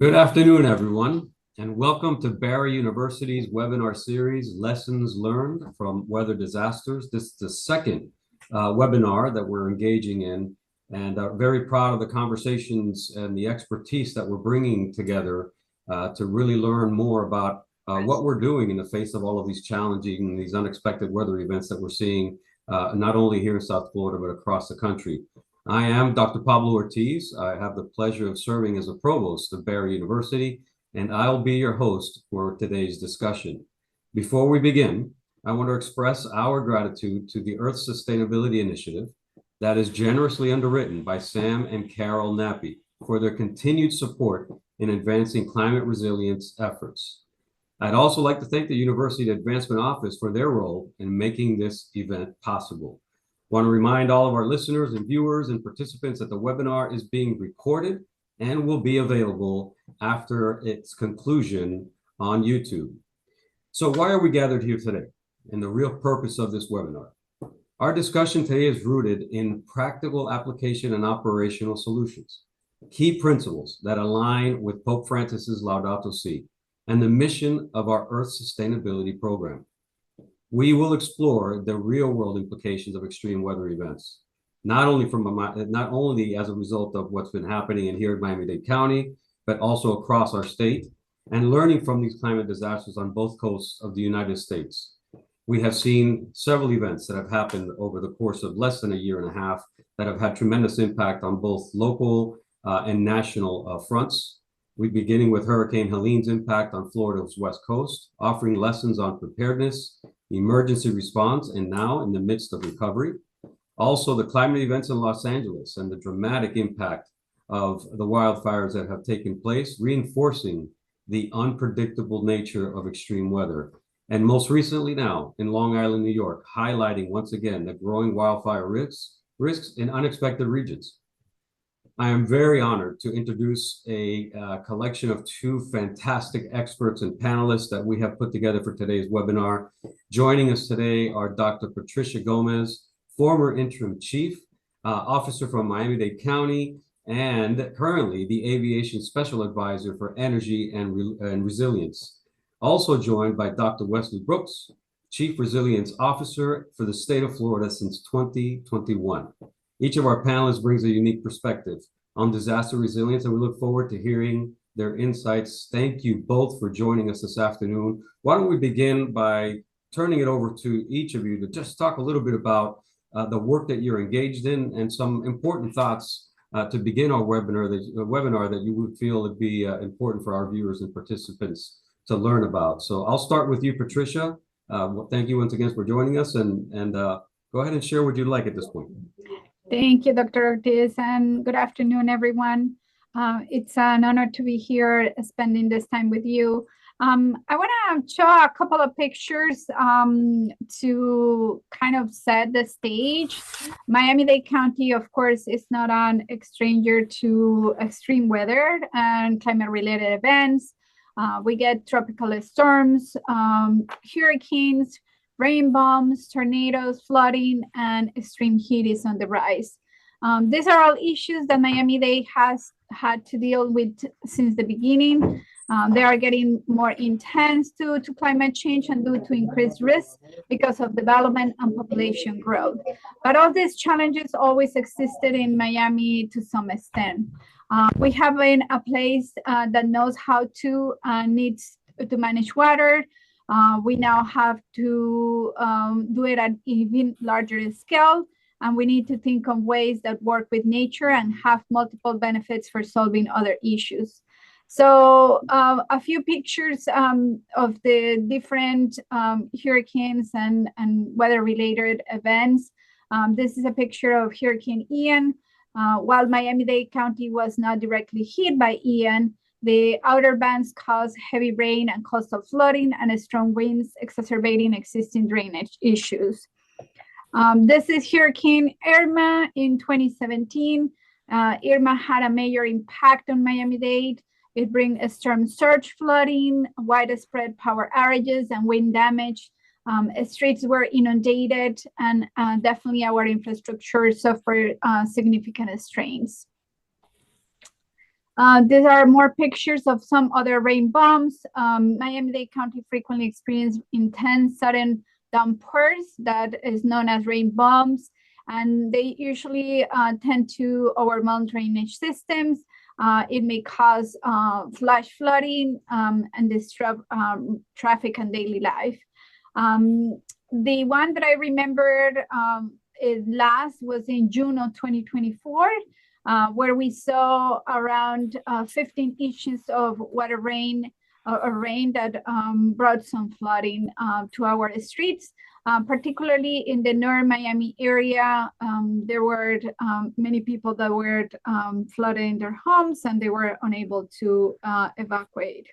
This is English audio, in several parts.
Good afternoon, everyone, and welcome to Barry University's webinar series, Lessons Learned from Weather Disasters. This is the second webinar that we're engaging in, and very proud of the conversations and the expertise that we're bringing together to really learn more about what we're doing in the face of all of these challenging, these unexpected weather events that we're seeing, not only here in South Florida, but across the country. I am Dr. Pablo Ortiz. I have the pleasure of serving as a provost of Barry University, and I'll be your host for today's discussion. Before we begin, I want to express our gratitude to the Earth Sustainability Initiative that is generously underwritten by Sam and Carol Nappy for their continued support in advancing climate resilience efforts. I'd also like to thank the University Advancement Office for their role in making this event possible. I want to remind all of our listeners and viewers and participants that the webinar is being recorded and will be available after its conclusion on YouTube. So why are we gathered here today and the real purpose of this webinar? Our discussion today is rooted in practical application and operational solutions, key principles that align with Pope Francis's Laudato Si and the mission of our Earth Sustainability Program. We will explore the real-world implications of extreme weather events, not only as a result of what's been happening in here in Miami-Dade County, but also across our state, and learning from these climate disasters on both coasts of the United States. We have seen several events that have happened over the course of less than a year and a half that have had tremendous impact on both local and national fronts. We're beginning with Hurricane Helene's impact on Florida's west coast, offering lessons on preparedness, emergency response, and now in the midst of recovery. Also, the climate events in Los Angeles and the dramatic impact of the wildfires that have taken place, reinforcing the unpredictable nature of extreme weather. And most recently now in Long Island, New York, highlighting once again the growing wildfire risks in unexpected regions. I am very honored to introduce a collection of two fantastic experts and panelists that we have put together for today's webinar. Joining us today are Dr. Patricia Gomez, former interim chief officer from Miami-Dade County, and currently the aviation special advisor for energy and resilience. Also joined by Dr. Wesley Brooks, chief resilience officer for the state of Florida since 2021. Each of our panelists brings a unique perspective on disaster resilience, and we look forward to hearing their insights. Thank you both for joining us this afternoon. Why don't we begin by turning it over to each of you to just talk a little bit about the work that you're engaged in and some important thoughts to begin our webinar that you would feel would be important for our viewers and participants to learn about. So I'll start with you, Patricia. Thank you once again for joining us, and go ahead and share what you'd like at this point. Thank you, Dr. Ortiz, and good afternoon, everyone. It's an honor to be here spending this time with you. I want to show a couple of pictures to kind of set the stage. Miami-Dade County, of course, is not a stranger to extreme weather and climate-related events. We get tropical storms, hurricanes, rain bombs, tornadoes, flooding, and extreme heat is on the rise. These are all issues that Miami-Dade has had to deal with since the beginning. They are getting more intense due to climate change and due to increased risk because of development and population growth. But all these challenges always existed in Miami to some extent. We have been a place that knows how to needs to manage water. We now have to do it at even larger scale, and we need to think of ways that work with nature and have multiple benefits for solving other issues. So a few pictures of the different hurricanes and weather-related events. This is a picture of Hurricane Ian. While Miami-Dade County was not directly hit by Ian, the outer bands caused heavy rain and coastal flooding and strong winds exacerbating existing drainage issues. This is Hurricane Irma in 2017. Irma had a major impact on Miami-Dade. It brings storm surge flooding, widespread power outages, and wind damage. Streets were inundated, and definitely our infrastructure suffered significant strains. These are more pictures of some other rain bombs. Miami-Dade County frequently experiences intense sudden downpours that is known as rain bombs, and they usually tend to overwhelm drainage systems. It may cause flash flooding and disrupt traffic and daily life. The one that I remembered last was in June of 2024, where we saw around 15 inches of water rain, rain that brought some flooding to our streets. Particularly in the North Miami area, there were many people that were flooded in their homes and they were unable to evacuate.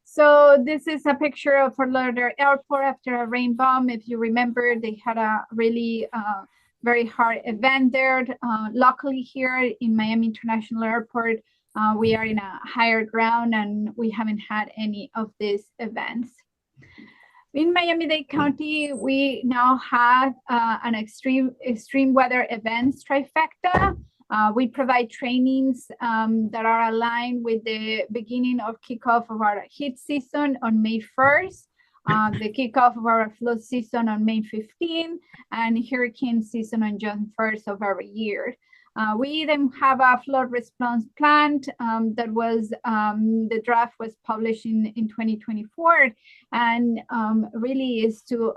So this is a picture of Fort Lauderdale Airport after a rain bomb. If you remember, they had a really very hard event there. Luckily here in Miami International Airport, we are in a higher ground and we haven't had any of these events. In Miami-Dade County, we now have an extreme weather events trifecta. We provide trainings that are aligned with the beginning of kickoff of our heat season on May 1st, the kickoff of our flood season on May 15th, and hurricane season on June 1st of every year. We then have a flood response plan that was, the draft was published in 2024, and really is to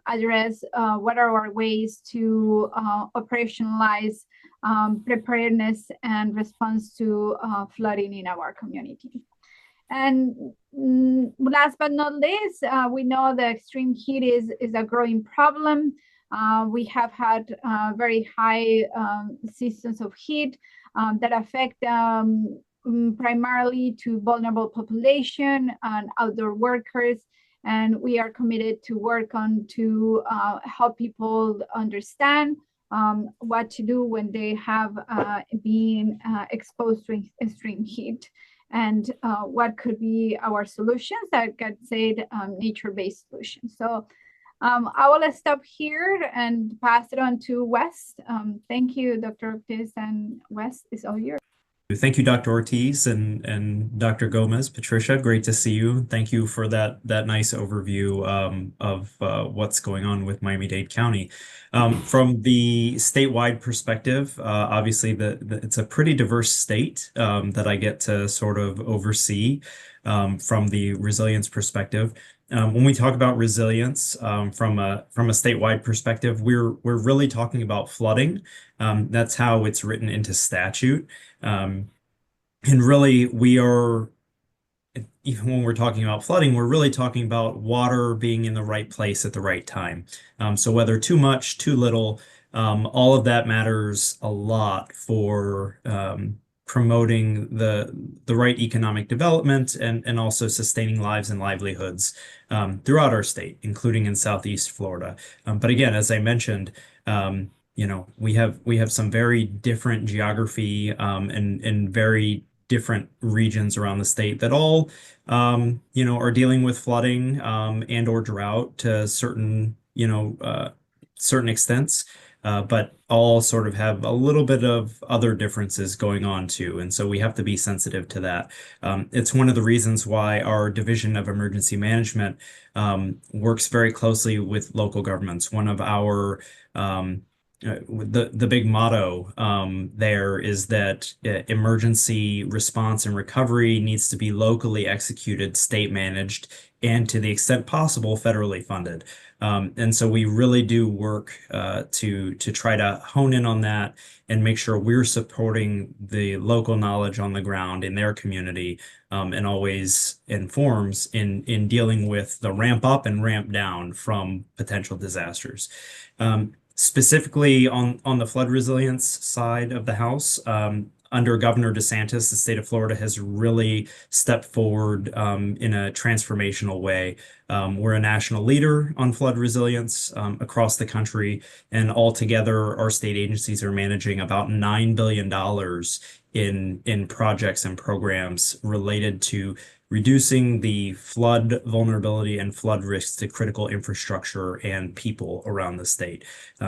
address what are our ways to operationalize preparedness and response to flooding in our community. And last but not least, we know that extreme heat is a growing problem. We have had very high seasons of heat that affect primarily to vulnerable population and outdoor workers. And we are committed to work on to help people understand what to do when they have been exposed to extreme heat, and what could be our solutions that get said nature-based solutions. So I will stop here and pass it on to Wes. Thank you, Dr. Ortiz, and Wes is all yours. Thank you, Dr. Ortiz and Dr. Gomez. Patricia, great to see you. Thank you for that nice overview of what's going on with Miami-Dade County. From the statewide perspective, obviously it's a pretty diverse state that I get to sort of oversee from the resilience perspective. When we talk about resilience from a statewide perspective, we're really talking about flooding. That's how it's written into statute. And really, we are, even when we're talking about flooding, we're really talking about water being in the right place at the right time. So whether too much, too little, all of that matters a lot for promoting the right economic development and also sustaining lives and livelihoods throughout our state, including in Southeast Florida. But again, as I mentioned, you know, we have some very different geography and very different regions around the state that all you know, are dealing with flooding and or drought to certain certain extents. But all sort of have a little bit of other differences going on too. And so we have to be sensitive to that. It's one of the reasons why our Division of Emergency Management works very closely with local governments. One of our, the big motto there is that emergency response and recovery needs to be locally executed, state managed, and to the extent possible, federally funded. And so we really do work to try to hone in on that and make sure we're supporting the local knowledge on the ground in their community and always informs in dealing with the ramp up and ramp down from potential disasters. Specifically on the flood resilience side of the house, under Governor DeSantis, the state of Florida has really stepped forward in a transformational way. We're a national leader on flood resilience across the country, and altogether our state agencies are managing about $9 billion in projects and programs related to reducing the flood vulnerability and flood risks to critical infrastructure and people around the state.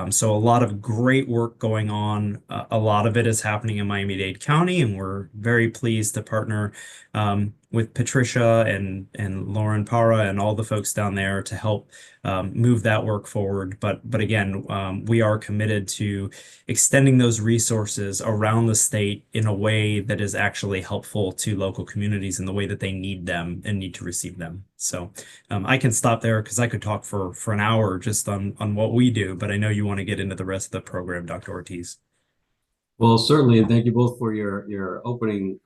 So a lot of great work going on. A lot of it is happening in Miami-Dade County, and we're very pleased to partner with Patricia and Lauren Para and all the folks down there to help move that work forward. But again, we are committed to extending those resources around the state in a way that is actually helpful to local communities in the way that they need them and need to receive them. So I can stop there because I could talk for an hour just on what we do, but I know you want to get into the rest of the program, Dr. Ortiz. Well, certainly, and thank you both for your opening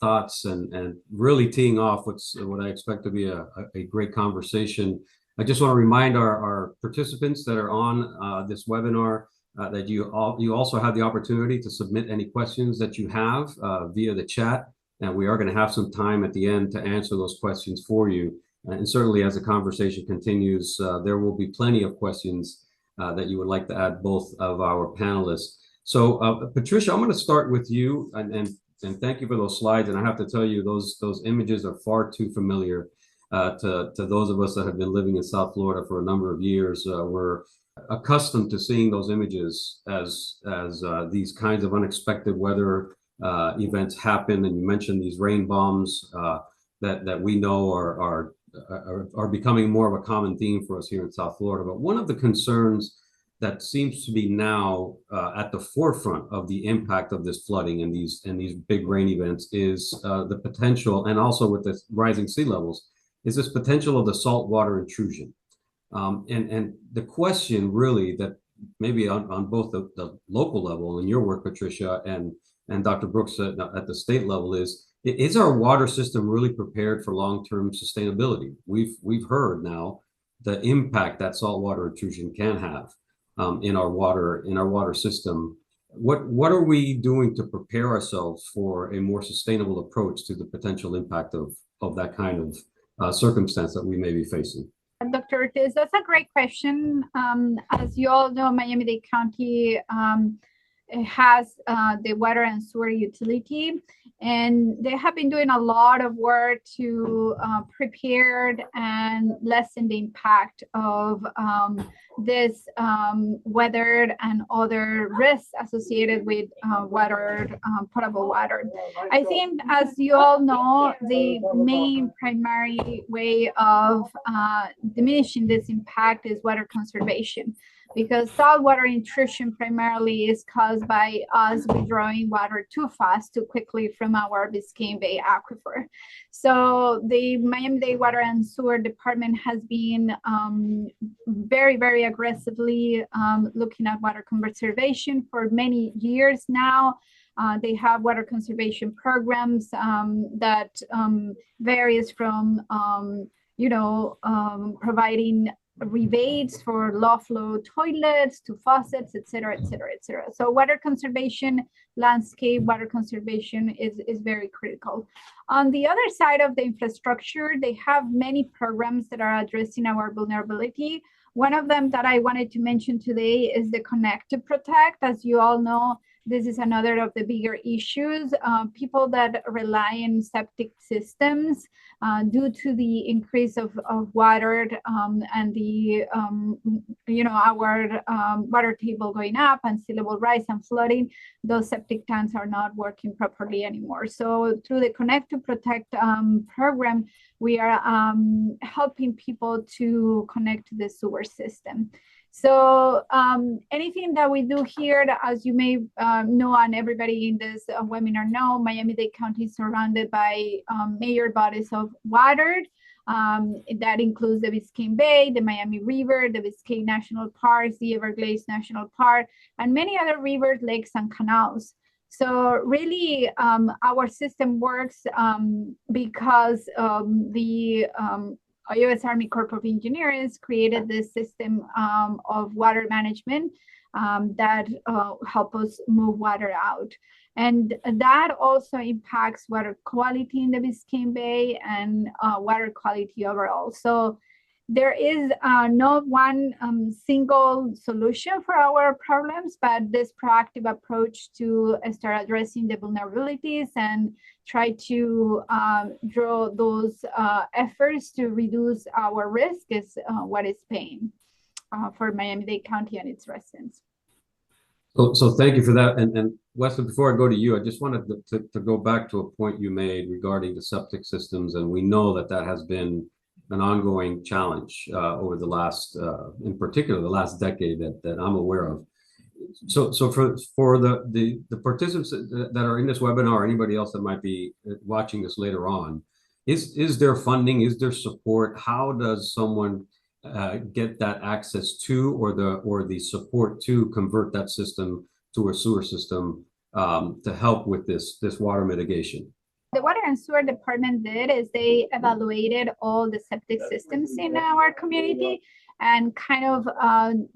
thoughts and really teeing off what I expect to be a great conversation. I just want to remind our participants that are on this webinar that you also have the opportunity to submit any questions that you have via the chat, and we are going to have some time at the end to answer those questions for you. And certainly, as the conversation continues, there will be plenty of questions that you would like to add both of our panelists. So, Patricia, I'm going to start with you, and thank you for those slides. And I have to tell you, those images are far too familiar to those of us that have been living in South Florida for a number of years. We're accustomed to seeing those images as these kinds of unexpected weather events happen. And you mentioned these rain bombs that we know are becoming more of a common theme for us here in South Florida. But one of the concerns that seems to be now at the forefront of the impact of this flooding and these big rain events is the potential, and also with the rising sea levels, is this potential of the saltwater intrusion. And the question really that maybe on both the local level in your work, Patricia, and Dr. Brooks at the state level is our water system really prepared for long-term sustainability? We've heard now the impact that saltwater intrusion can have in our water system. What are we doing to prepare ourselves for a more sustainable approach to the potential impact of that kind of circumstance that we may be facing? Dr. Ortiz, that's a great question. As you all know, Miami-Dade County has the water and sewer utility, and they have been doing a lot of work to prepare and lessen the impact of this weather and other risks associated with potable water. I think, as you all know, the main primary way of diminishing this impact is water conservation, because saltwater intrusion primarily is caused by us withdrawing water too fast, too quickly from our Biscayne Bay aquifer. So the Miami-Dade Water and Sewer Department has been very, very aggressively looking at water conservation for many years now. They have water conservation programs that varies from, providing rebates for low flow toilets to faucets, et cetera, et cetera, et cetera. So water conservation, landscape water conservation is very critical. On the other side of the infrastructure, they have many programs that are addressing our vulnerability. One of them that I wanted to mention today is the Connect to Protect. As you all know, this is another of the bigger issues. People that rely on septic systems due to the increase of water and the, our water table going up and sea level rise and flooding, those septic tanks are not working properly anymore. So through the Connect to Protect program, we are helping people to connect to the sewer system. So anything that we do here, as you may know, and everybody in this webinar know, Miami-Dade County is surrounded by major bodies of water. That includes the Biscayne Bay, the Miami River, the Biscayne National Parks, the Everglades National Park, and many other rivers, lakes, and canals. So really, our system works because the U.S. Army Corps of Engineers created this system of water management that help us move water out. And that also impacts water quality in the Biscayne Bay and water quality overall. So There is no one single solution for our problems, but this proactive approach to start addressing the vulnerabilities and try to draw those efforts to reduce our risk is what is paying for Miami-Dade County and its residents. So thank you for that. And Wesley, before I go to you, I just wanted to go back to a point you made regarding the septic systems. And we know that that has been an ongoing challenge over the last, in particular, the last decade that I'm aware of. So for the participants that are in this webinar, or anybody else that might be watching this later on, is there funding? Is there support? How does someone get that access to or the support to convert that system to a sewer system to help with this water mitigation? The Water and Sewer Department did is they evaluated all the septic systems in our community and kind of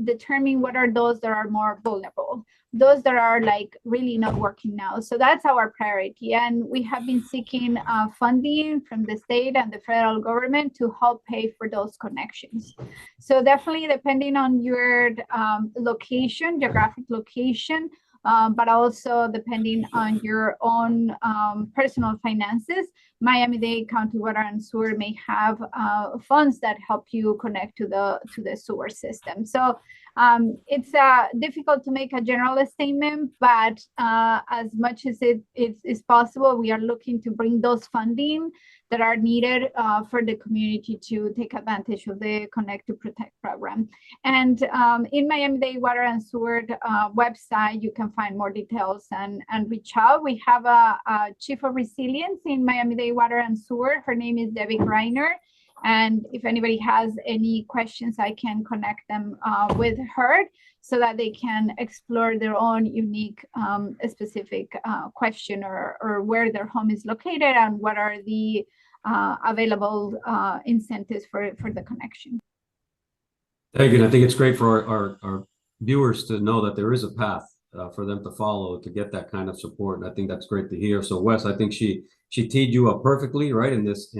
determine what are those that are more vulnerable, those that are like really not working now. So that's our priority. And we have been seeking funding from the state and the federal government to help pay for those connections. So definitely depending on your location, geographic location, but also depending on your own personal finances, Miami-Dade County Water and Sewer may have funds that help you connect to the sewer system. So it's difficult to make a general statement, but as much as it is possible, we are looking to bring those funding that are needed for the community to take advantage of the Connect to Protect program. And in Miami-Dade Water and Sewer website, you can find more details and reach out. We have a Chief of Resilience in Miami-Dade Water and Sewer. Her name is Debbie Greiner. And if anybody has any questions, I can connect them with her so that they can explore their own unique specific question or where their home is located and what are the available incentives for the connection. Thank you. I think it's great for our viewers to know that there is a path for them to follow to get that kind of support. And I think that's great to hear. So Wes, I think she teed you up perfectly, right, in this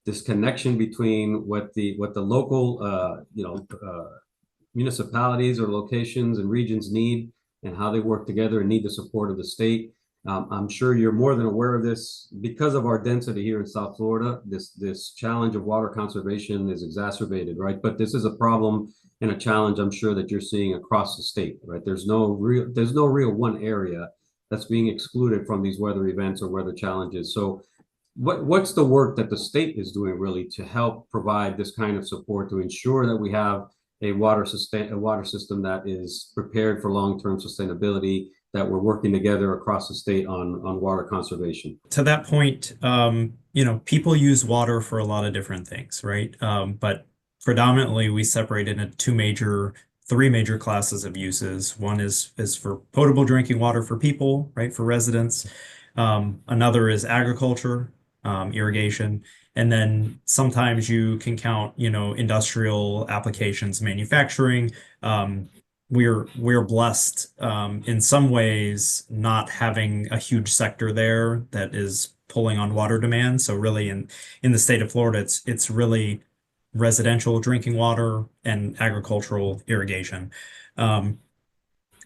this connection between what the local municipalities or locations and regions need and how they work together and need the support of the state. I'm sure you're more than aware of this. Because of our density here in South Florida, this challenge of water conservation is exacerbated, right? But this is a problem and a challenge I'm sure that you're seeing across the state, right? There's no real one area that's being excluded from these weather events or weather challenges. So what's the work that the state is doing really to help provide this kind of support to ensure that we have a water system that is prepared for long-term sustainability, that we're working together across the state on water conservation? To that point, people use water for a lot of different things, right? But predominantly we separate into three major classes of uses. One is for potable drinking water for people, right, for residents. Another is agriculture, irrigation, and then sometimes you can count, industrial applications, manufacturing. We're blessed in some ways not having a huge sector there that is pulling on water demand. So really in the state of Florida, it's really residential drinking water and agricultural irrigation.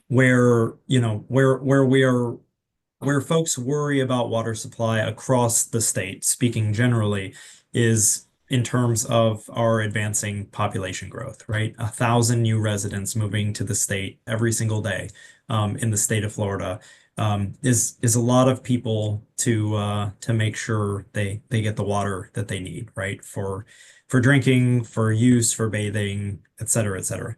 Where folks worry about water supply across the state, speaking generally, is in terms of our advancing population growth, right? 1,000 new residents moving to the state every single day in the state of Florida is a lot of people to make sure they get the water that they need, right? For drinking, for use, for bathing, et cetera, et cetera.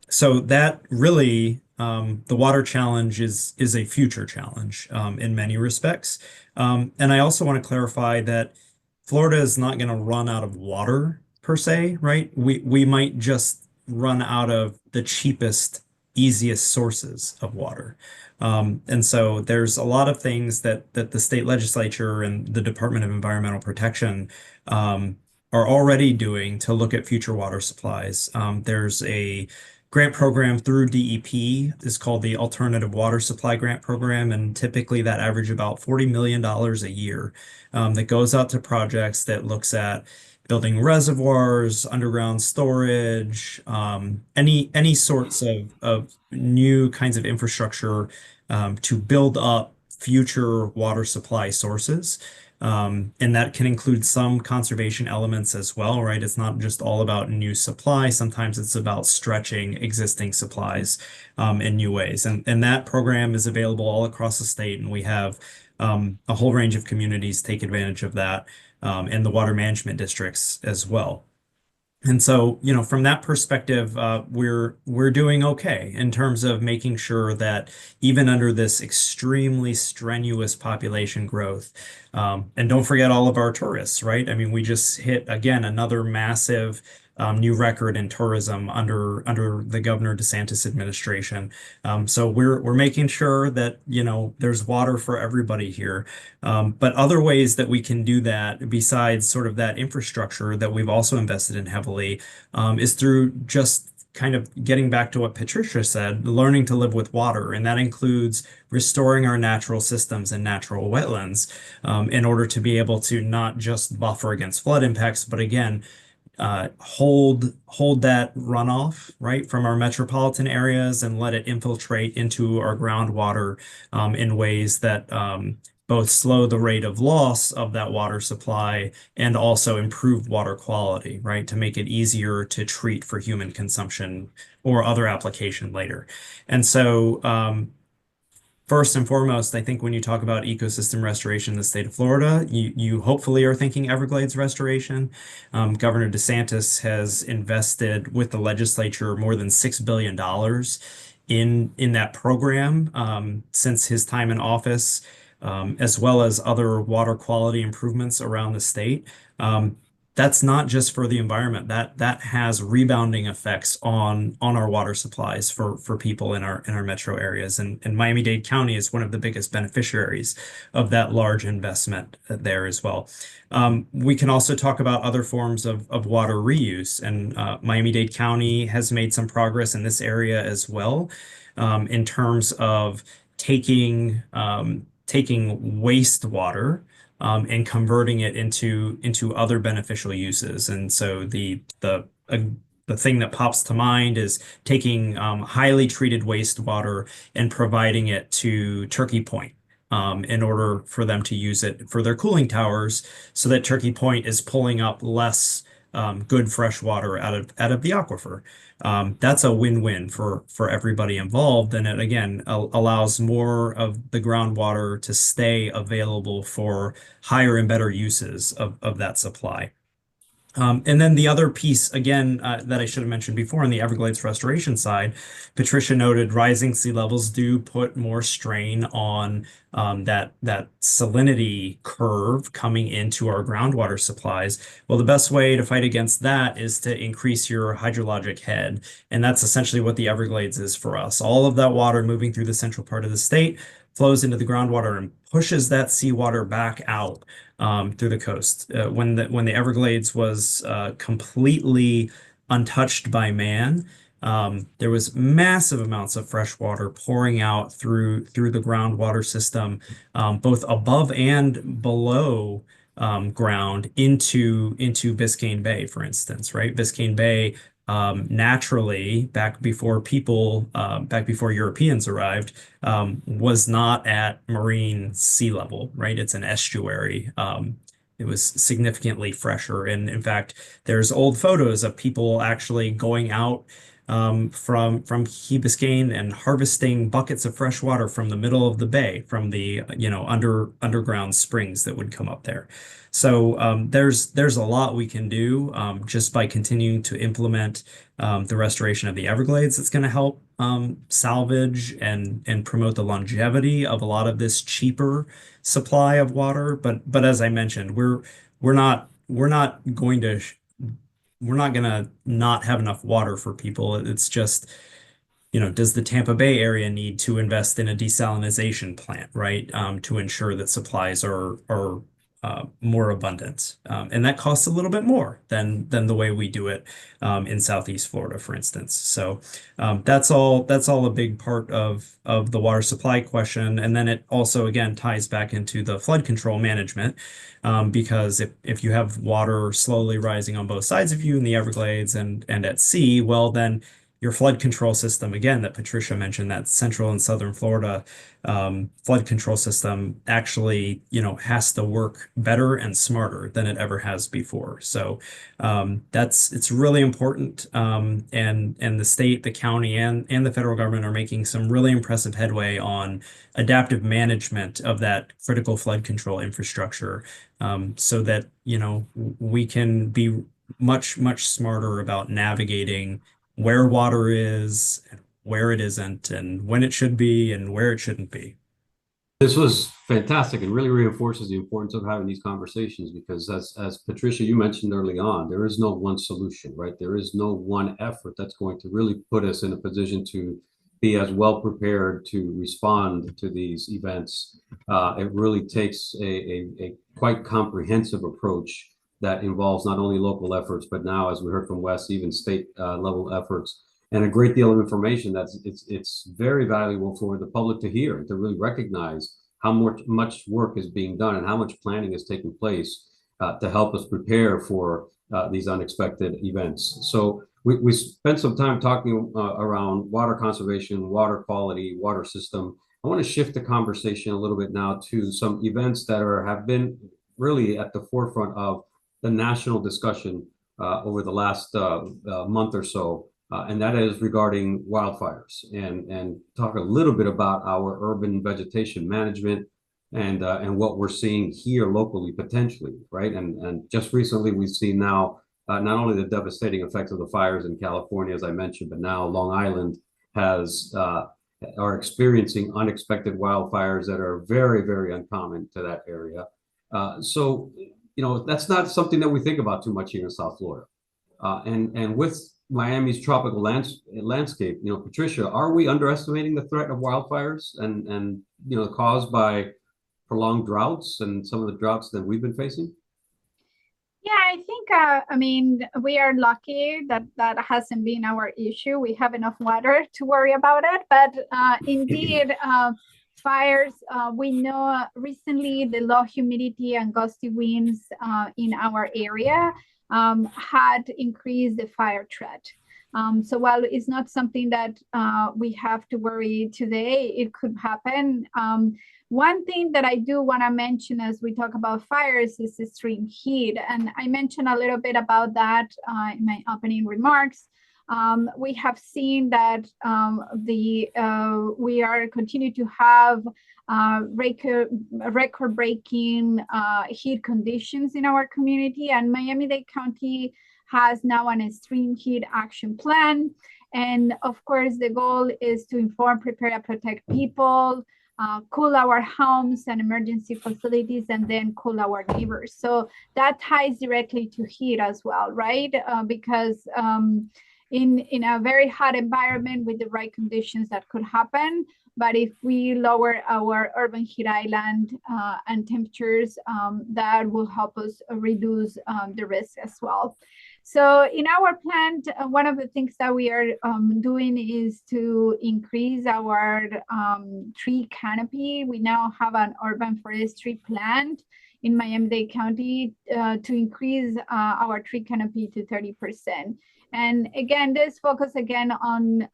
So that really, the water challenge is a future challenge in many respects. And I also want to clarify that Florida is not going to run out of water per se, right? We might just run out of the cheapest, easiest sources of water. And so there's a lot of things that the state legislature and the Department of Environmental Protection are already doing to look at future water supplies. There's a grant program through DEP is called the Alternative Water Supply Grant Program, and typically that average about $40 million a year that goes out to projects that looks at building reservoirs, underground storage, any sorts of new kinds of infrastructure to build up future water supply sources. And that can include some conservation elements as well, right? It's not just all about new supply. Sometimes it's about stretching existing supplies in new ways. And that program is available all across the state, and we have a whole range of communities take advantage of that, and the water management districts as well. And so, from that perspective, we're doing okay in terms of making sure that even under this extremely strenuous population growth, and don't forget all of our tourists, right? I mean, we just hit again another massive new record in tourism under the Governor DeSantis administration. So we're making sure that there's water for everybody here. But other ways that we can do that besides sort of that infrastructure that we've also invested in heavily is through just kind of getting back to what Patricia said, learning to live with water. And that includes restoring our natural systems and natural wetlands in order to be able to not just buffer against flood impacts, but again, hold that runoff right from our metropolitan areas and let it infiltrate into our groundwater in ways that both slow the rate of loss of that water supply and also improve water quality, right? To make it easier to treat for human consumption or other application later. And so, first and foremost, I think when you talk about ecosystem restoration in the state of Florida, you hopefully are thinking Everglades restoration. Governor DeSantis has invested with the legislature more than $6 billion in that program since his time in office, as well as other water quality improvements around the state. That's not just for the environment. That has rebounding effects on our water supplies for people in our metro areas. And Miami-Dade County is one of the biggest beneficiaries of that large investment there as well. We can also talk about other forms of water reuse. And Miami-Dade County has made some progress in this area as well, in terms of taking wastewater and converting it into other beneficial uses. And so the thing that pops to mind is taking highly treated wastewater and providing it to Turkey Point in order for them to use it for their cooling towers, so that Turkey Point is pulling up less good fresh water out of the aquifer. That's a win-win for everybody involved, and it again allows more of the groundwater to stay available for higher and better uses of that supply. And then the other piece, again, that I should have mentioned before on the Everglades restoration side, Patricia noted rising sea levels do put more strain on that salinity curve coming into our groundwater supplies. Well, the best way to fight against that is to increase your hydrologic head. And that's essentially what the Everglades is for us. All of that water moving through the central part of the state flows into the groundwater and pushes that seawater back out through the coast. When the Everglades was completely untouched by man, there was massive amounts of fresh water pouring out through the groundwater system, both above and below ground into Biscayne Bay, for instance, right? Biscayne Bay naturally, back before Europeans arrived, was not at marine sea level, right? It's an estuary. It was significantly fresher. And in fact, there's old photos of people actually going out from Key Biscayne and harvesting buckets of fresh water from the middle of the bay, from the underground springs that would come up there. So there's a lot we can do just by continuing to implement the restoration of the Everglades. It's going to help salvage and promote the longevity of a lot of this cheaper supply of water. But as I mentioned, we're not going to not have enough water for people. It's just, does the Tampa Bay area need to invest in a desalination plant, right? To ensure that supplies are more abundant, and that costs a little bit more than the way we do it in Southeast Florida, for instance. So that's all a big part of the water supply question, and then it also again ties back into the flood control management, because if you have water slowly rising on both sides of you in the Everglades and at sea, well then your flood control system, again, that Patricia mentioned, that central and southern Florida flood control system actually, has to work better and smarter than it ever has before. So it's really important. And the state, the county, and the federal government are making some really impressive headway on adaptive management of that critical flood control infrastructure, so that, we can be much, much smarter about navigating where water is, and where it isn't, and when it should be, and where it shouldn't be. This was fantastic and really reinforces the importance of having these conversations because as Patricia, you mentioned early on, there is no one solution, right? There is no one effort that's going to really put us in a position to be as well prepared to respond to these events. It really takes a quite comprehensive approach that involves not only local efforts, but now, as we heard from Wes, even state level efforts, and a great deal of information that's it's very valuable for the public to hear and to really recognize how much work is being done and how much planning is taking place to help us prepare for these unexpected events. So we spent some time talking around water conservation, water quality, water system. I want to shift the conversation a little bit now to some events that have been really at the forefront of the national discussion over the last month or so, and that is regarding wildfires, and talk a little bit about our urban vegetation management and what we're seeing here locally potentially, right? And just recently we've seen now not only the devastating effects of the fires in California, as I mentioned, but now Long Island are experiencing unexpected wildfires that are very, very uncommon to that area. So that's not something that we think about too much here in South Florida. And with Miami's tropical landscape, Patricia, are we underestimating the threat of wildfires and caused by prolonged droughts and some of the droughts that we've been facing? Yeah, I think, we are lucky that hasn't been our issue. We have enough water to worry about it. But indeed, fires, we know recently the low humidity and gusty winds in our area had increased the fire threat. So while it's not something that we have to worry today, it could happen. One thing that I do want to mention as we talk about fires is extreme heat. And I mentioned a little bit about that in my opening remarks. We have seen that we are continuing to have record-breaking heat conditions in our community, and Miami-Dade County has now an extreme heat action plan. And of course, the goal is to inform, prepare, and protect people, cool our homes and emergency facilities, and then cool our neighbors. So that ties directly to heat as well, right? Because in a very hot environment with the right conditions, that could happen. But if we lower our urban heat island and temperatures, that will help us reduce the risk as well. So in our plant, one of the things that we are doing is to increase our tree canopy. We now have an urban forestry plant in Miami-Dade County to increase our tree canopy to 30%. And again, this focus again on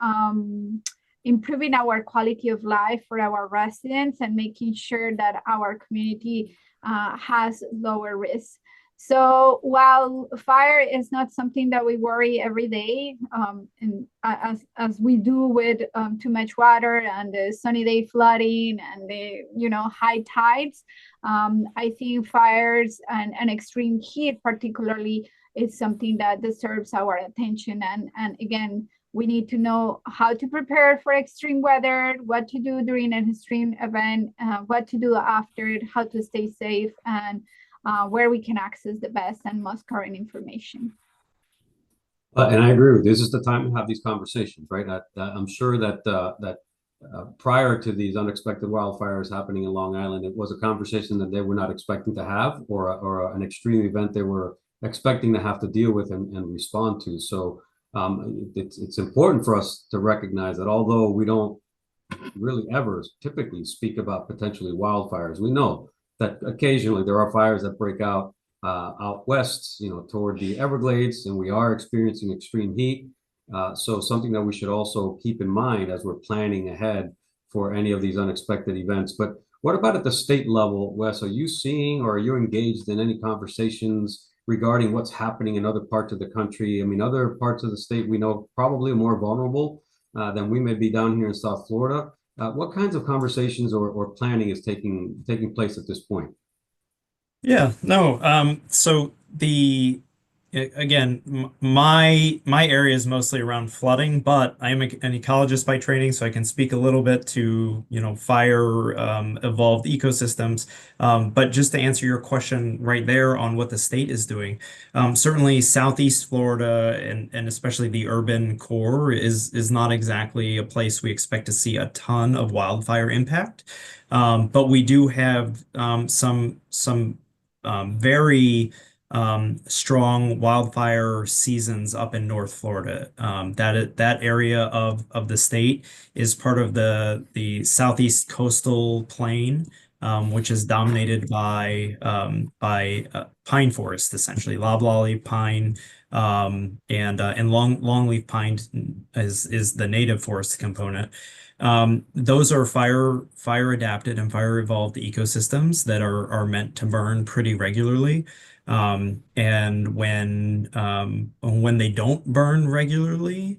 improving our quality of life for our residents and making sure that our community has lower risk. So while fire is not something that we worry every day, and as we do with too much water and the sunny day flooding and the high tides, I think fires and extreme heat particularly is something that deserves our attention. And again, we need to know how to prepare for extreme weather, what to do during an extreme event, what to do after it, how to stay safe, and where we can access the best and most current information. And I agree with you. This is the time to have these conversations, right? I'm sure that prior to these unexpected wildfires happening in Long Island, it was a conversation that they were not expecting to have, or an extreme event they were expecting to have to deal with and respond to. So it's important for us to recognize that although we don't really ever typically speak about potentially wildfires, we know that occasionally there are fires that break out west, toward the Everglades, and we are experiencing extreme heat. So something that we should also keep in mind as we're planning ahead for any of these unexpected events. But what about at the state level, Wes? Are you seeing or are you engaged in any conversations regarding what's happening in other parts of the country? I mean, other parts of the state we know probably are more vulnerable than we may be down here in South Florida. What kinds of conversations or planning is taking place at this point? Yeah, no. So again, my area is mostly around flooding, but I am an ecologist by training, so I can speak a little bit to, fire evolved ecosystems. But just to answer your question right there on what the state is doing, certainly Southeast Florida and especially the urban core is not exactly a place we expect to see a ton of wildfire impact. But we do have some very strong wildfire seasons up in North Florida. That area of the state is part of the southeast coastal plain, which is dominated by pine forest, essentially loblolly pine, and longleaf pine is the native forest component. Those are fire adapted and fire evolved ecosystems that are meant to burn pretty regularly. And when they don't burn regularly,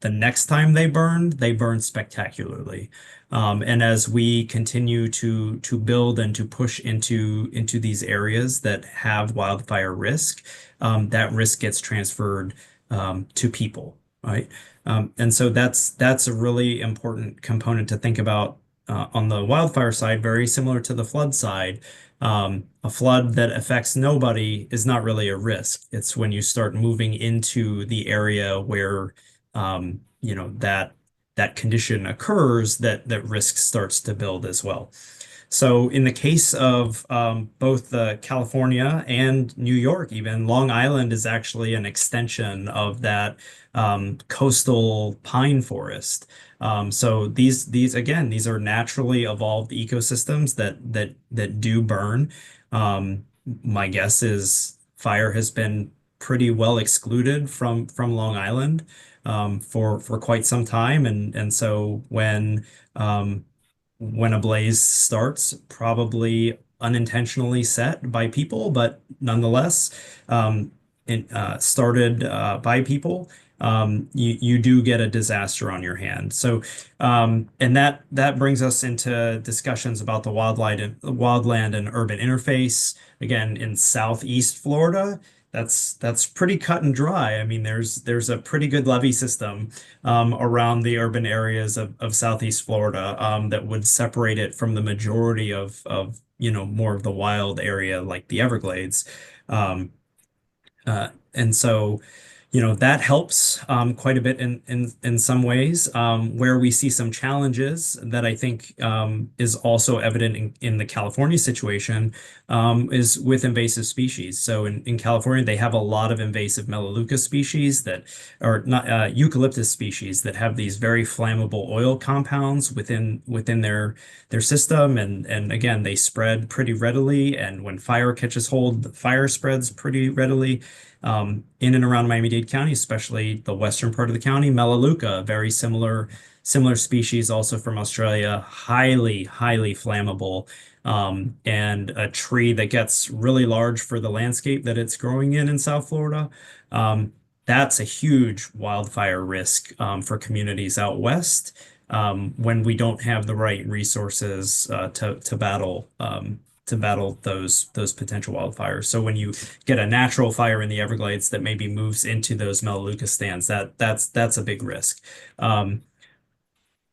the next time they burn spectacularly. And as we continue to build and to push into these areas that have wildfire risk, that risk gets transferred to people, right? And so that's a really important component to think about on the wildfire side, very similar to the flood side. A flood that affects nobody is not really a risk. It's when you start moving into the area where that condition occurs that risk starts to build as well. So in the case of both California and New York, even Long Island is actually an extension of that coastal pine forest. So these are naturally evolved ecosystems that do burn. My guess is fire has been pretty well excluded from Long Island for quite some time, and so when a blaze starts, probably unintentionally set by people, but nonetheless started by people, you do get a disaster on your hand. So, and that brings us into discussions about the wildland and urban interface. Again, in Southeast Florida, that's pretty cut and dry. I mean, there's a pretty good levee system around the urban areas of Southeast Florida that would separate it from the majority of more of the wild area like the Everglades. And so that helps quite a bit in some ways. Where we see some challenges that I think is also evident in the California situation is with invasive species. So in California, they have a lot of invasive Melaleuca species that are not eucalyptus species that have these very flammable oil compounds within their system, and again, they spread pretty readily. And when fire catches hold, the fire spreads pretty readily. In and around Miami-Dade County, especially the western part of the county, Melaleuca, very similar species, also from Australia, highly flammable, and a tree that gets really large for the landscape that it's growing in South Florida. That's a huge wildfire risk for communities out west when we don't have the right resources to battle those potential wildfires. So when you get a natural fire in the Everglades that maybe moves into those Melaleuca stands, that's a big risk.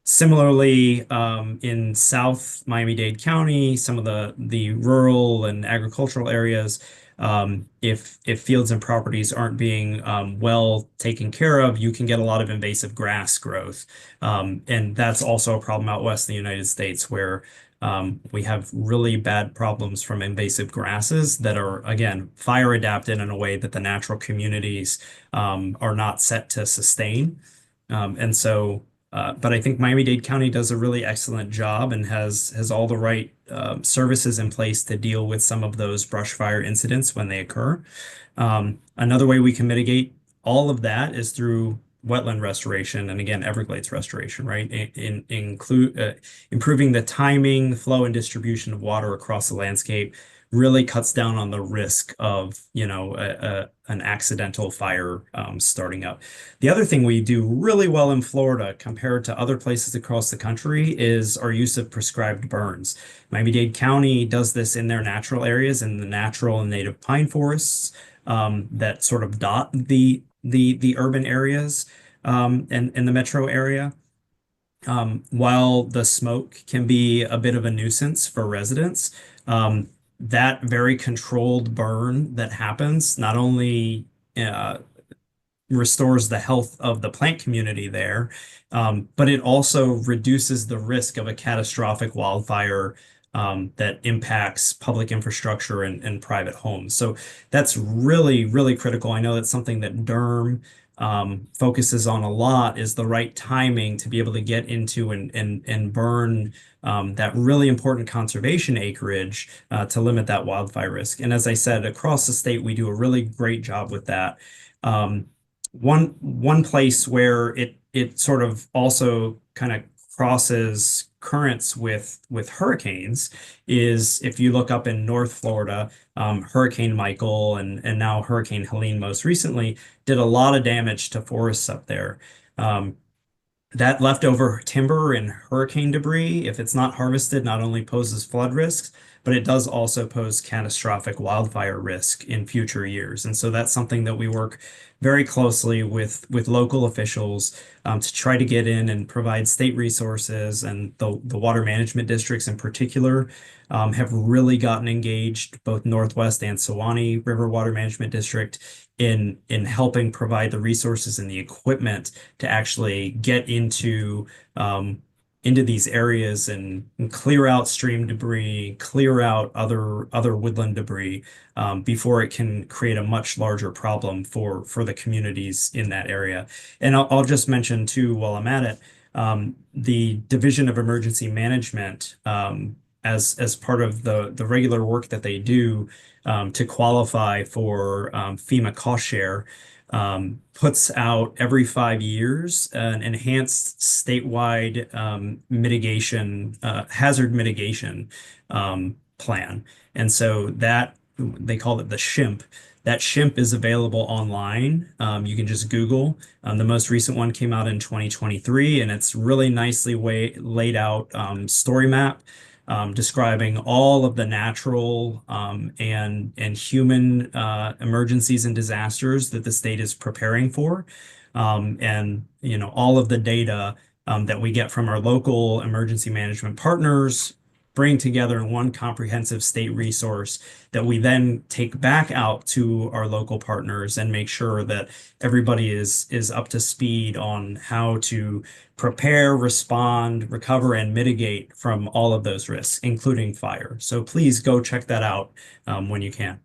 Similarly, in South Miami-Dade County, some of the rural and agricultural areas, If fields and properties aren't being well taken care of, you can get a lot of invasive grass growth. And that's also a problem out west in the United States where we have really bad problems from invasive grasses that are, again, fire adapted in a way that the natural communities are not set to sustain. But I think Miami-Dade County does a really excellent job and has all the right services in place to deal with some of those brush fire incidents when they occur. Another way we can mitigate all of that is through wetland restoration and again Everglades restoration, right? Improving the timing, flow, and distribution of water across the landscape really cuts down on the risk of, an accidental fire starting up. The other thing we do really well in Florida compared to other places across the country is our use of prescribed burns. Miami-Dade County does this in their natural areas in the natural and native pine forests that sort of dot the urban areas and the metro area. While the smoke can be a bit of a nuisance for residents, that very controlled burn that happens not only restores the health of the plant community there, but it also reduces the risk of a catastrophic wildfire that impacts public infrastructure and private homes. So that's really, really critical. I know that's something that DERM focuses on a lot, is the right timing to be able to get into and burn that really important conservation acreage to limit that wildfire risk. And as I said, across the state, we do a really great job with that. One place where it sort of also kind of crosses currents with hurricanes is if you look up in North Florida, Hurricane Michael and now Hurricane Helene most recently did a lot of damage to forests up there. That leftover timber and hurricane debris, if it's not harvested, not only poses flood risks, but it does also pose catastrophic wildfire risk in future years. And so that's something that we work very closely with local officials to try to get in and provide state resources, and the water management districts in particular have really gotten engaged, both Northwest and Suwannee River Water Management District, in helping provide the resources and the equipment to actually get into these areas and clear out stream debris, clear out other woodland debris before it can create a much larger problem for the communities in that area. And I'll just mention too, while I'm at it, the Division of Emergency Management, as part of the regular work that they do to qualify for FEMA cost share, puts out every 5 years an enhanced statewide hazard mitigation plan. And so that, they call it the SHIMP. That SHIMP is available online. You can just Google. The most recent one came out in 2023, and it's really nicely laid out story map describing all of the natural and human emergencies and disasters that the state is preparing for. And all of the data that we get from our local emergency management partners bring together in one comprehensive state resource that we then take back out to our local partners and make sure that everybody is up to speed on how to prepare, respond, recover, and mitigate from all of those risks, including fire. So please go check that out when you can.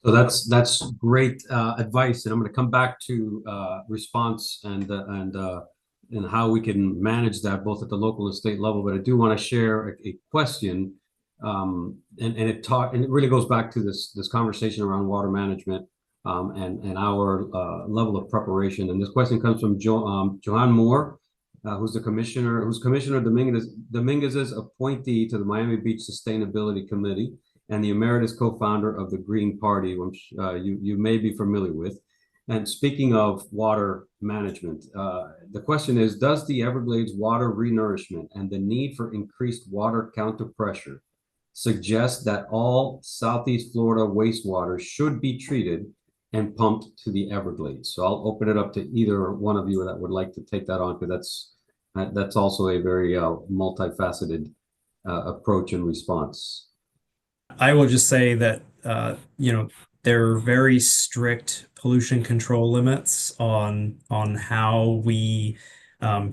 So that's great advice, and I'm going to come back to response and how we can manage that both at the local and state level. But I do want to share a question, and it really goes back to this conversation around water management and our level of preparation. And this question comes from Johan Moore, who's Commissioner Dominguez's appointee to the Miami Beach Sustainability Committee and the emeritus co-founder of the Green Party, which you may be familiar with. And speaking of water management, the question is, does the Everglades water renourishment and the need for increased water counter pressure suggest that all Southeast Florida wastewater should be treated and pumped to the Everglades? So I'll open it up to either one of you that would like to take that on, because that's also a very multifaceted approach and response. I will just say that, there are very strict pollution control limits on how we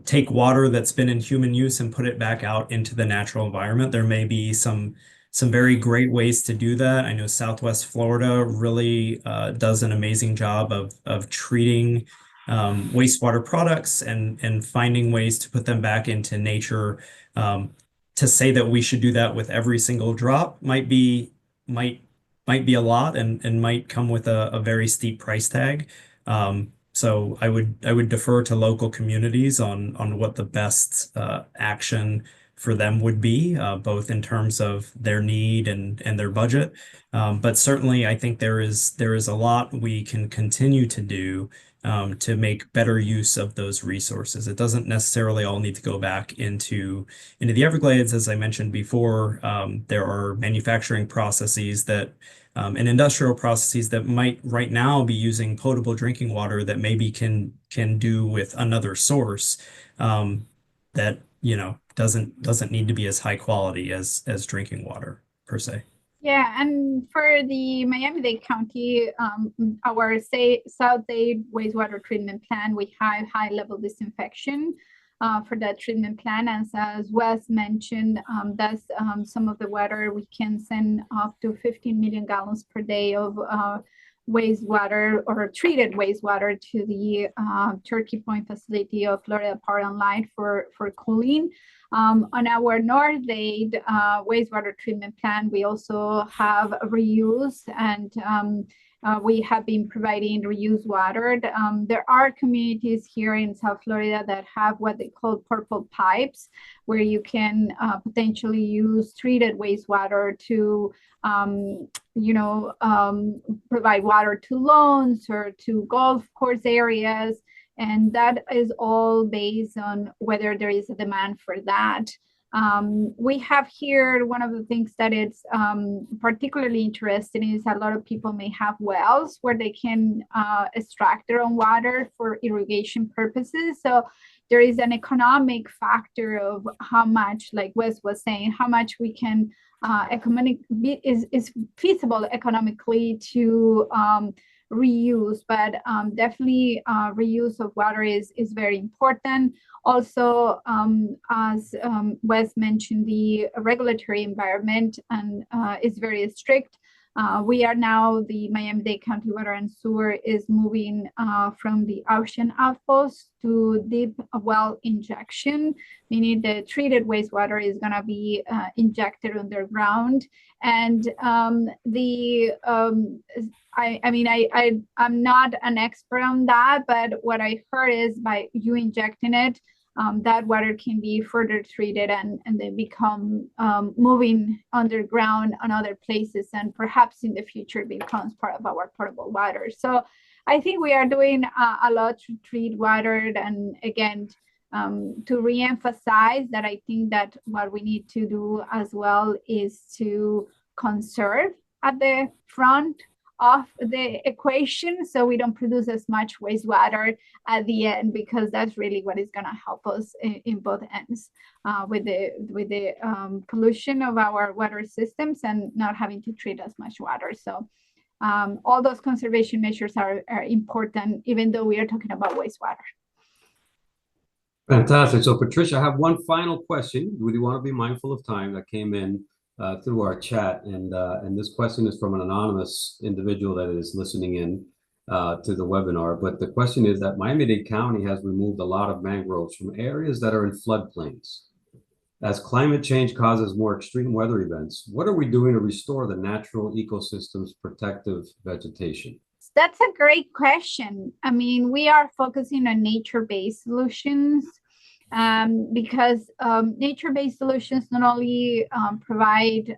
take water that's been in human use and put it back out into the natural environment. There may be some very great ways to do that. I know Southwest Florida really does an amazing job of treating wastewater products and finding ways to put them back into nature. Um, to say that we should do that with every single drop might might be a lot and might come with a very steep price tag. So I would defer to local communities on what the best action for them would be, both in terms of their need and their budget. But certainly, I think there is a lot we can continue to do to make better use of those resources. It doesn't necessarily all need to go back into the Everglades. As I mentioned before, there are manufacturing processes that and industrial processes that might right now be using potable drinking water that maybe can do with another source that doesn't need to be as high quality as drinking water per se. Yeah, and for the Miami-Dade County, our South Dade wastewater treatment plant, we have high-level disinfection for that treatment plant. As Wes mentioned, that's some of the water we can send up to 15 million gallons per day of wastewater or treated wastewater to the Turkey Point facility of Florida Power and Light for cooling. On our North Dade wastewater treatment plant, we also have reuse, and we have been providing reused water. There are communities here in South Florida that have what they call purple pipes, where you can potentially use treated wastewater to provide water to lawns or to golf course areas. And that is all based on whether there is a demand for that. We have here, one of the things that it's particularly interesting is a lot of people may have wells where they can extract their own water for irrigation purposes. So there is an economic factor of how much, like Wes was saying, how much we can is feasible economically to reuse, but definitely reuse of water is very important. Also, as Wes mentioned, the regulatory environment and is very strict. We are now, the Miami-Dade County Water and Sewer is moving from the ocean outpost to deep well injection, meaning the treated wastewater is going to be injected underground. And I'm not an expert on that, but what I heard is by you injecting it, that water can be further treated and they become moving underground on other places, and perhaps in the future becomes part of our potable water. So I think we are doing a lot to treat water, and again, to reemphasize that I think that what we need to do as well is to conserve at the front of the equation, so we don't produce as much wastewater at the end, because that's really what is going to help us in both ends with the pollution of our water systems and not having to treat as much water. So all those conservation measures are important, even though we are talking about wastewater. Fantastic. So Patricia, I have one final question. We want to be mindful of time that came in through our chat, and this question is from an anonymous individual that is listening in to the webinar. But the question is that Miami-Dade County has removed a lot of mangroves from areas that are in floodplains. As climate change causes more extreme weather events, what are we doing to restore the natural ecosystem's protective vegetation? That's a great question. I mean, we are focusing on nature-based solutions because nature-based solutions not only provide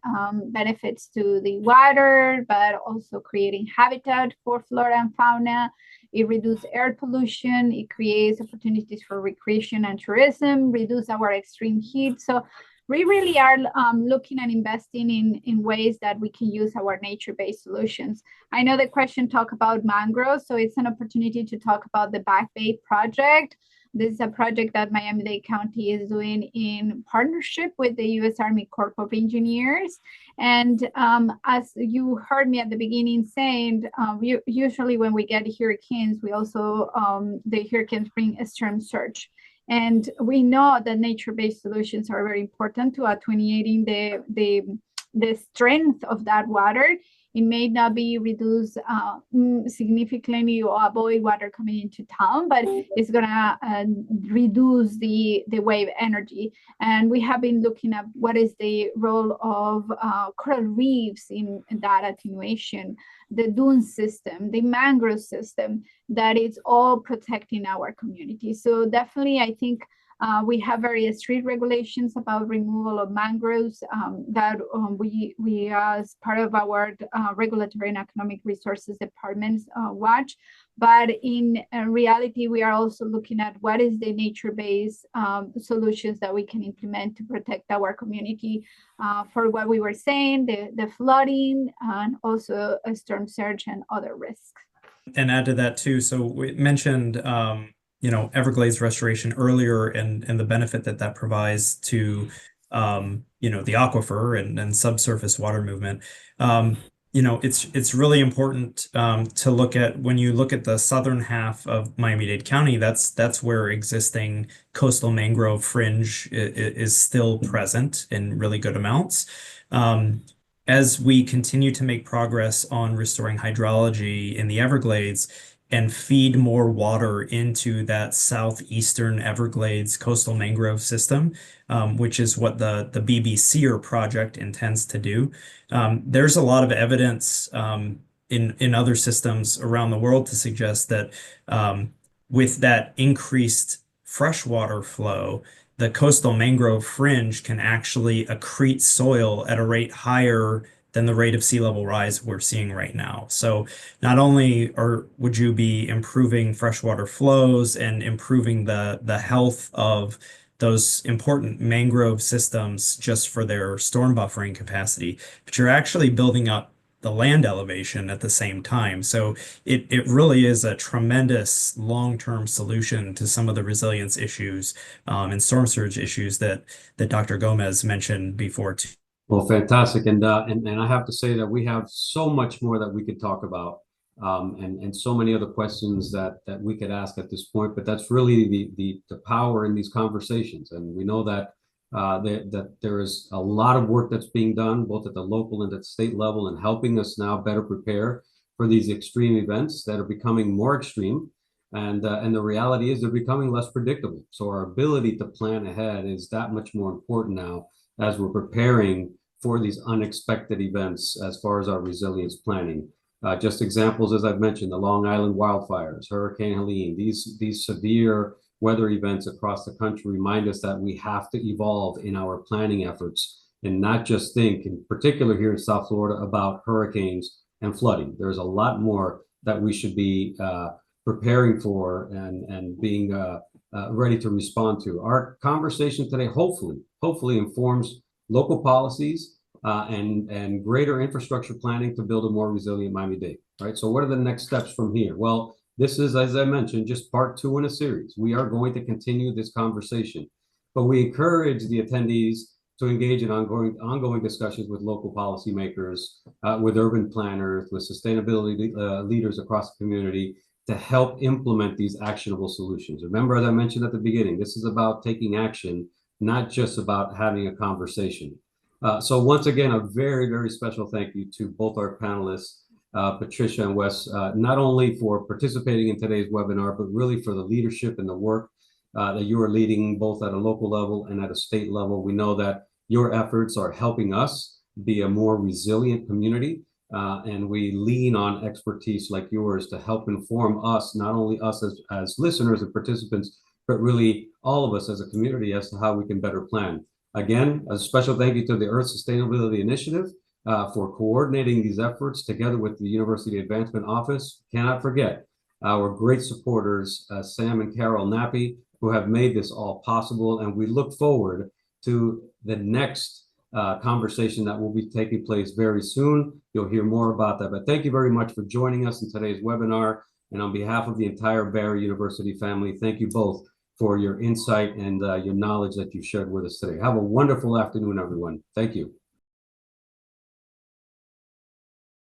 benefits to the water, but also creating habitat for flora and fauna. It reduces air pollution. It creates opportunities for recreation and tourism, reduce our extreme heat. So we really are looking and investing in ways that we can use our nature-based solutions. I know the question talked about mangroves, so it's an opportunity to talk about the Back Bay project. This is a project that Miami-Dade County is doing in partnership with the U.S. Army Corps of Engineers. And as you heard me at the beginning saying, usually when we get hurricanes, we also, the hurricanes bring a storm surge. And we know that nature-based solutions are very important to attenuating the strength of that water. It may not be reduced significantly or avoid water coming into town, but it's gonna reduce the wave energy. And we have been looking at what is the role of coral reefs in that attenuation, the dune system, the mangrove system, that is all protecting our community. So definitely, I think we have very strict regulations about removal of mangroves that we as part of our regulatory and economic resources departments watch. But in reality, we are also looking at what is the nature-based solutions that we can implement to protect our community for what we were saying, the flooding, and also a storm surge and other risks. And add to that too, so we mentioned Everglades restoration earlier and the benefit that provides to the aquifer and subsurface water movement. It's really important to look at, when you look at the southern half of Miami-Dade County, that's where existing coastal mangrove fringe is still present in really good amounts. As we continue to make progress on restoring hydrology in the Everglades and feed more water into that southeastern Everglades coastal mangrove system, which is what the BBC project intends to do. There's a lot of evidence in other systems around the world to suggest that with that increased freshwater flow, the coastal mangrove fringe can actually accrete soil at a rate higher than the rate of sea level rise we're seeing right now. So not only would you be improving freshwater flows and improving the health of those important mangrove systems just for their storm buffering capacity, but you're actually building up the land elevation at the same time. So it really is a tremendous long-term solution to some of the resilience issues and storm surge issues that Dr. Gomez mentioned before too. Well, fantastic. And I have to say that we have so much more that we could talk about and so many other questions that we could ask at this point, but that's really the power in these conversations. And we know that that there is a lot of work that's being done both at the local and at state level and helping us now better prepare for these extreme events that are becoming more extreme. And the reality is they're becoming less predictable. So our ability to plan ahead is that much more important now as we're preparing for these unexpected events as far as our resilience planning. Just examples, as I've mentioned, the Long Island wildfires, Hurricane Helene, these severe weather events across the country remind us that we have to evolve in our planning efforts and not just think, in particular here in South Florida, about hurricanes and flooding. There's a lot more that we should be preparing for and being ready to respond to. Our conversation today hopefully informs local policies and greater infrastructure planning to build a more resilient Miami-Dade, right? So what are the next steps from here? Well, this is, as I mentioned, just part 2 in a series. We are going to continue this conversation, but we encourage the attendees to engage in ongoing discussions with local policymakers, with urban planners, with sustainability leaders across the community to help implement these actionable solutions. Remember, as I mentioned at the beginning, this is about taking action, not just about having a conversation. So once again, a very, very special thank you to both our panelists, Patricia and Wes, not only for participating in today's webinar, but really for the leadership and the work that you are leading both at a local level and at a state level. We know that your efforts are helping us be a more resilient community, and we lean on expertise like yours to help inform us, not only us as listeners and participants, but really all of us as a community as to how we can better plan. Again, a special thank you to the Earth Sustainability Initiative for coordinating these efforts together with the University Advancement Office. Cannot forget our great supporters, Sam and Carol Nappy, who have made this all possible. And we look forward to the next conversation that will be taking place very soon. You'll hear more about that. But thank you very much for joining us in today's webinar. And on behalf of the entire Barry University family, thank you both for your insight and your knowledge that you shared with us today. Have a wonderful afternoon, everyone. Thank you.